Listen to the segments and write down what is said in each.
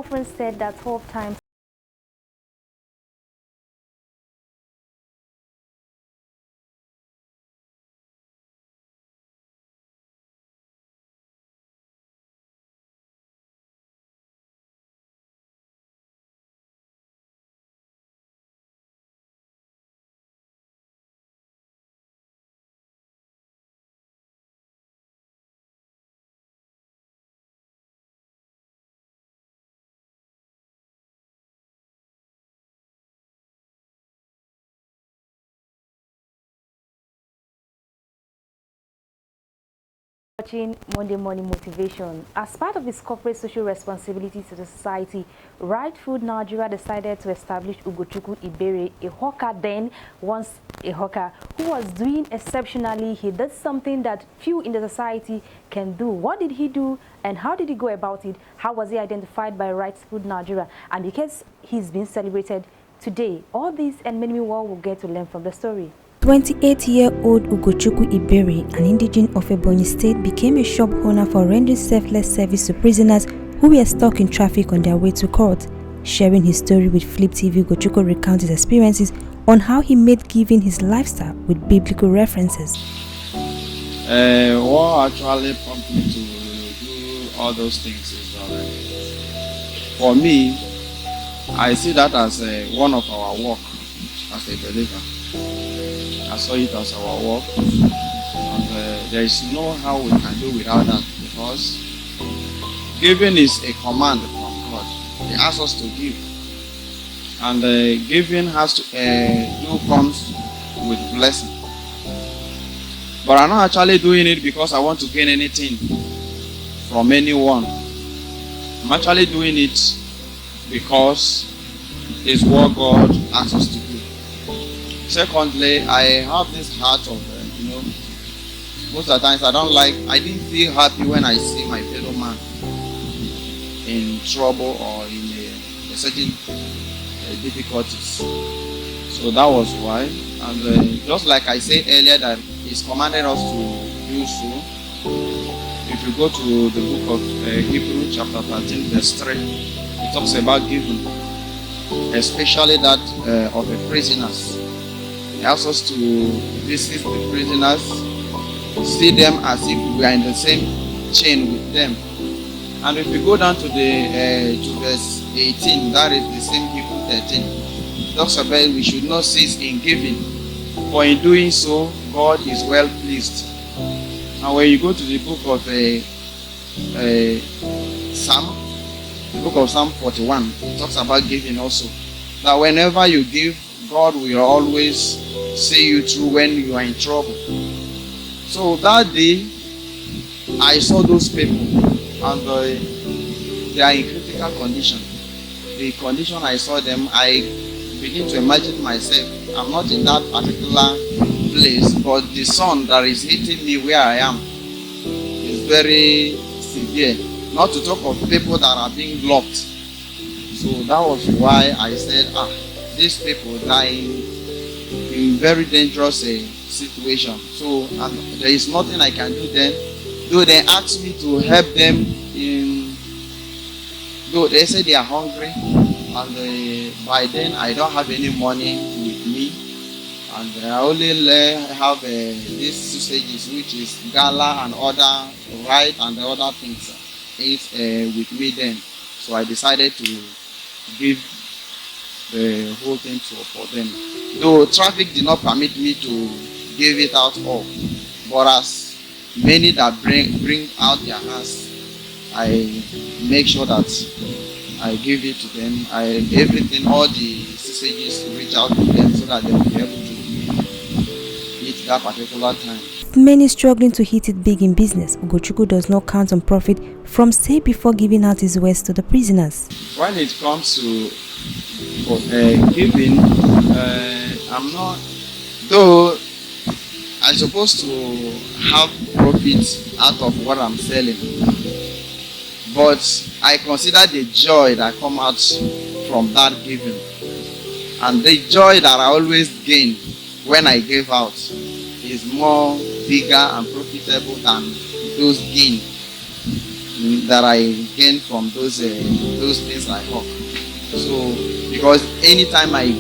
often said that 12 times watching Monday Morning Motivation. As part of its corporate social responsibility to the society, Right Food Nigeria decided to establish Ugochukwu Ibere, a hawker then, once a hawker, who was doing exceptionally. He did something that few in the society can do. What did he do and how did he go about it? How was he identified by Right Food Nigeria? And because he's been celebrated today, all these and many more will get to learn from the story. 28-year-old Ugochukwu Ibere, an indigene of Ebonyi State, became a shop owner for rendering selfless service to prisoners who were stuck in traffic on their way to court. Sharing his story with Flip TV, Ugochukwu recounts his experiences on how he made giving his lifestyle with biblical references. What actually prompted me to do all those things is that for me, I see that as one of our work as a believer. I saw it as our work, and there is no how we can do without that, because giving is a command from God. He asks us to give, and giving has to comes with blessing. But I'm not actually doing it because I want to gain anything from anyone. I'm actually doing it because it's what God asks us to do. Secondly, I have this heart of, most of the times I didn't feel happy when I see my fellow man in trouble or in a certain difficulties. So that was why. And just like I said earlier that He's commanded us to do so. If you go to the book of Hebrews chapter 13 verse 3, it talks about giving, especially that of the prisoners. He asks us to visit the prisoners, see them as if we are in the same chain with them. And if we go down to to verse 18, that is the same Hebrews 13, it talks about we should not cease in giving, for in doing so, God is well pleased. And when you go to the book of Psalm 41, it talks about giving also. That whenever you give, God will always see you through when you are in trouble. So that day, I saw those people, and they are in critical condition. The condition I saw them, I begin to imagine myself. I'm not in that particular place, but the sun that is hitting me where I am is very severe. Not to talk of people that are being locked. So that was why I said, these people dying in very dangerous situation. So there is nothing I can do then. Though they ask me to help them though they say they are hungry, and by then I don't have any money with me, and I only have these sausages, which is gala and other right and the other things with me then. So I decided to give the whole thing for them. Though traffic did not permit me to give it out all, but as many that bring out their hands, I make sure that I give it to them. Everything, all the sausages, reach out to them so that they will be able to eat that particular time. Many struggling to hit it big in business, Ugochukwu does not count on profit from stay before giving out his wares to the prisoners. When it comes to giving, I'm not, though I'm supposed to have profits out of what I'm selling, but I consider the joy that come out from that giving, and the joy that I always gain when I give out is more bigger and profitable than those gain that I gain from those things I hawk. So because anytime I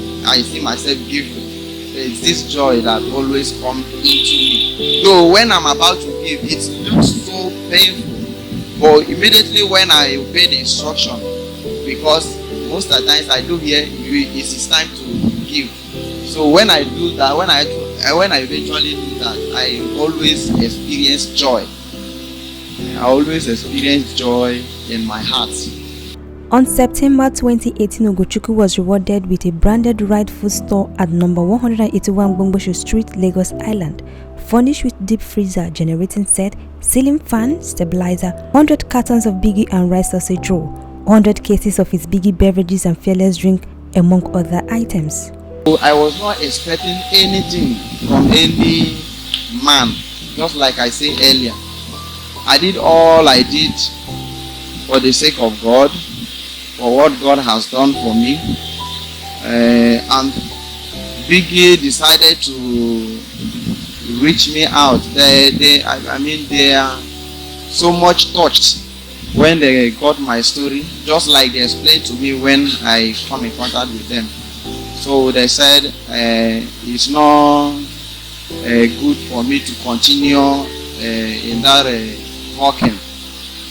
see myself giving, there's this joy that always comes into me. Though when I'm about to give, it looks so painful, but immediately when I obey the instruction, because most of the times I do hear it's time to give. So when I do that, when I eventually do that, I always experience joy. I always experience joy in my heart. On September 2018, Ugochukwu was rewarded with a branded Right Food store at number 181 Bongbosho Street, Lagos Island, furnished with deep freezer, generating set, ceiling fan, stabilizer, 100 cartons of biggie and rice sausage roll, 100 cases of his biggie beverages and fearless drink, among other items. I was not expecting anything from any man, just like I said earlier. I did all I did for the sake of God, for what God has done for me, and Biggie decided to reach me out. They are so much touched when they got my story, just like they explained to me when I come in contact with them. So they said it's not good for me to continue in that hawking.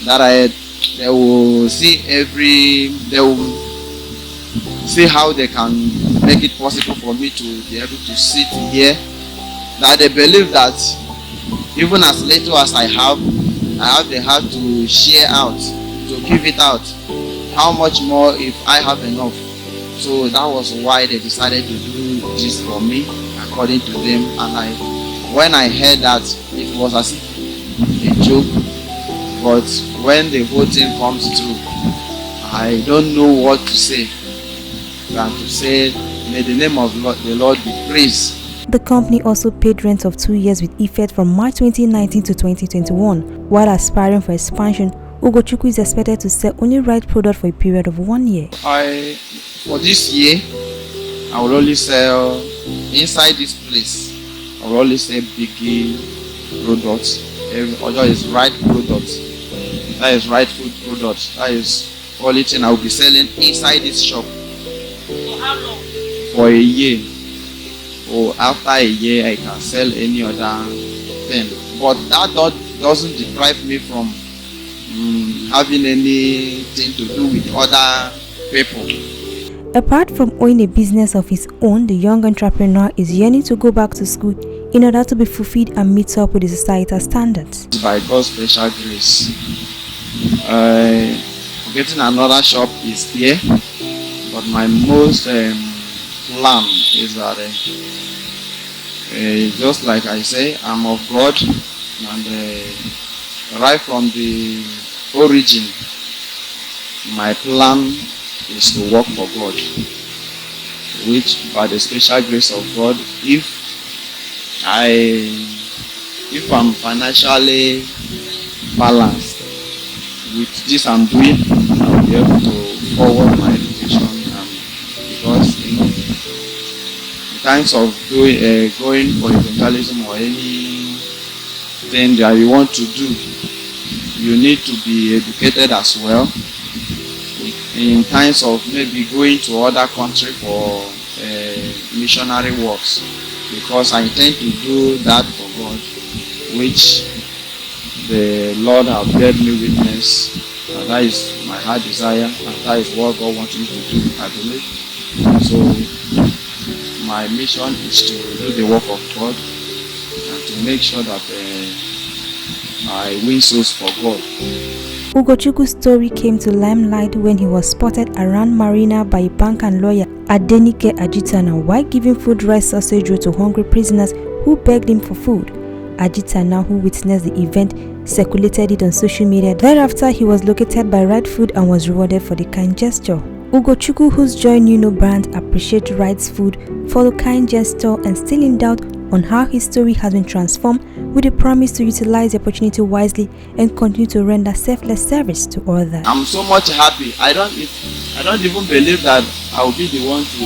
That they will see how they can make it possible for me to be able to sit here. That they believe that even as little as I have the heart to share out, to give it out. How much more if I have enough? So that was why they decided to do this for me, according to them. And when I heard that, it was as if a joke. But when the whole thing comes through, I don't know what to say than to say, may the name of the Lord be praised. The company also paid rent of 2 years with effect from March 2019 to 2021. While aspiring for expansion, Ugochukwu is expected to sell only right product for a period of 1 year. For this year, I will only sell inside this place. I will only sell biggie products. Every other is right products. That is right food products. That is only thing I will be selling inside this shop. For how long? For a year. Or after a year, I can sell any other thing. But that doesn't deprive me from having anything to do with other people. Apart from owning a business of his own, the young entrepreneur is yearning to go back to school in order to be fulfilled and meet up with the societal standards. By God's special grace, getting another shop is here, but my most plan is that just like I say, I'm of God, and right from the origin, my plan is to work for God, which by the special grace of God, if I'm financially balanced with this I'm doing, I'll be able to forward my education, because in times of going for evangelism or anything that you want to do, you need to be educated as well. In times of maybe going to other country for missionary works, because I intend to do that for God, which the Lord has bear me witness, and that is my heart desire, and that is what God wants me to do, I believe. So my mission is to do the work of God and to make sure that I win souls for God. Ugochukwu's story came to limelight when he was spotted around Marina by a bank and lawyer Adenike Ajitana while giving food rice sausage roll to hungry prisoners who begged him for food. Ajitana, who witnessed the event, circulated it on social media. Thereafter, he was located by Right Food and was rewarded for the kind gesture. Ugochukwu, whose Joy Nuno brand appreciates Right's food for the kind gesture and still in doubt on how his story has been transformed, with a promise to utilize the opportunity wisely and continue to render selfless service to others. I'm so much happy. I don't even believe that I will be the one to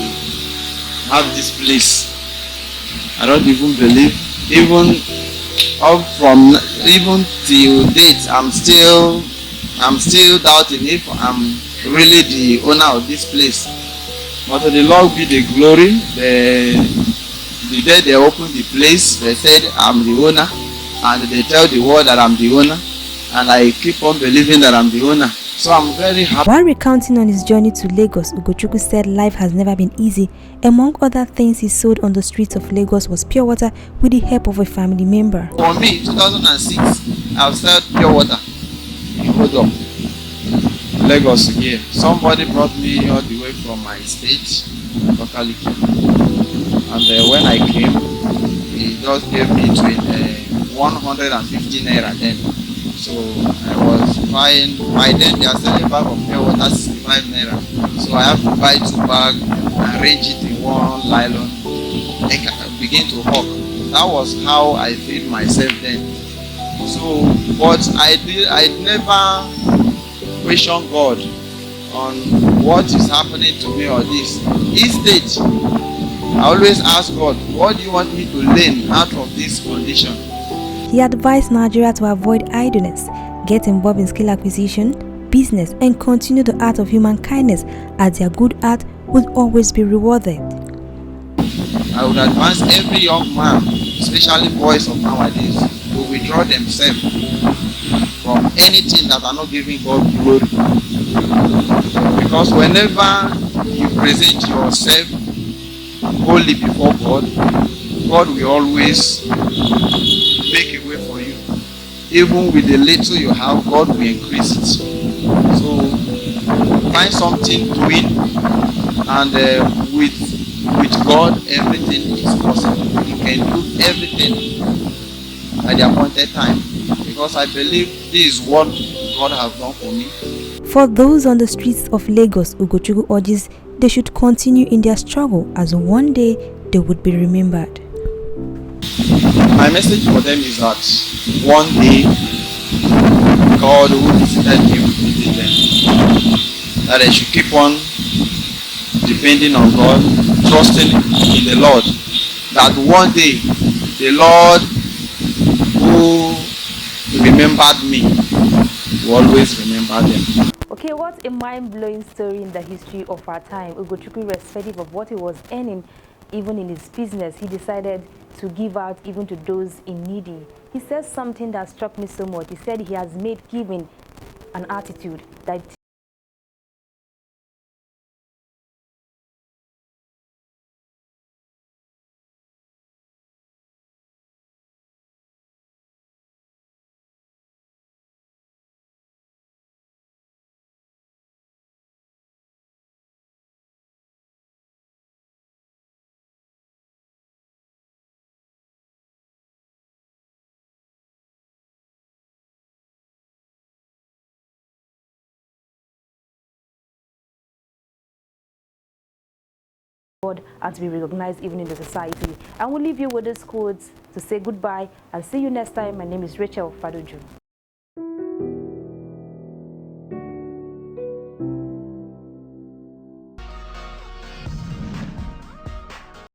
have this place. I don't even believe. Even till date, I'm still I'm still doubting if I'm really the owner of this place. But to the Lord be the glory. The day they opened the place, they said I'm the owner, and they tell the world that I'm the owner, and I keep on believing that I'm the owner. So I'm very happy. While recounting on his journey to Lagos, Ugochukwu said life has never been easy. Among other things he sold on the streets of Lagos was pure water with the help of a family member. For me, 2006, I've sold pure water in Hodop, Lagos here. Somebody brought me all the way from my state, Abakaliki. And when I came, he just gave me 150 naira then. So I was buying, by then they are selling bag of pure water 65 naira. So I have to buy 2 bags, arrange it in one nylon, and begin to hawk. That was how I feed myself then. So, but I never question God on what is happening to me or this. Instead, I always ask God, what do you want me to learn out of this condition? He advised Nigeria to avoid idleness, get involved in skill acquisition, business, and continue the art of human kindness, as their good art would always be rewarded. I would advise every young man, especially boys of nowadays, to withdraw themselves from anything that are not giving God glory. Because whenever you present yourself wholly before God, God will always make a way for you. Even with the little you have, God will increase it. So find something doing, and with God everything is possible. You can do everything at the appointed time, because I believe this is what God has done for me. For those on the streets of Lagos, Ugochukwu urges they should continue in their struggle, as one day they would be remembered. My message for them is that one day God who visited me will visit them. That they should keep on depending on God, trusting in the Lord. That one day the Lord who remembered me will always remember them. Okay, what a mind-blowing story in the history of our time. Ugochukwu, irrespective of what he was earning, even in his business, he decided to give out even to those in needy. He said something that struck me so much. He said he has made giving an attitude that God and to be recognized even in the society. I will leave you with these quotes to say goodbye and see you next time. My name is Rachel Fadoju.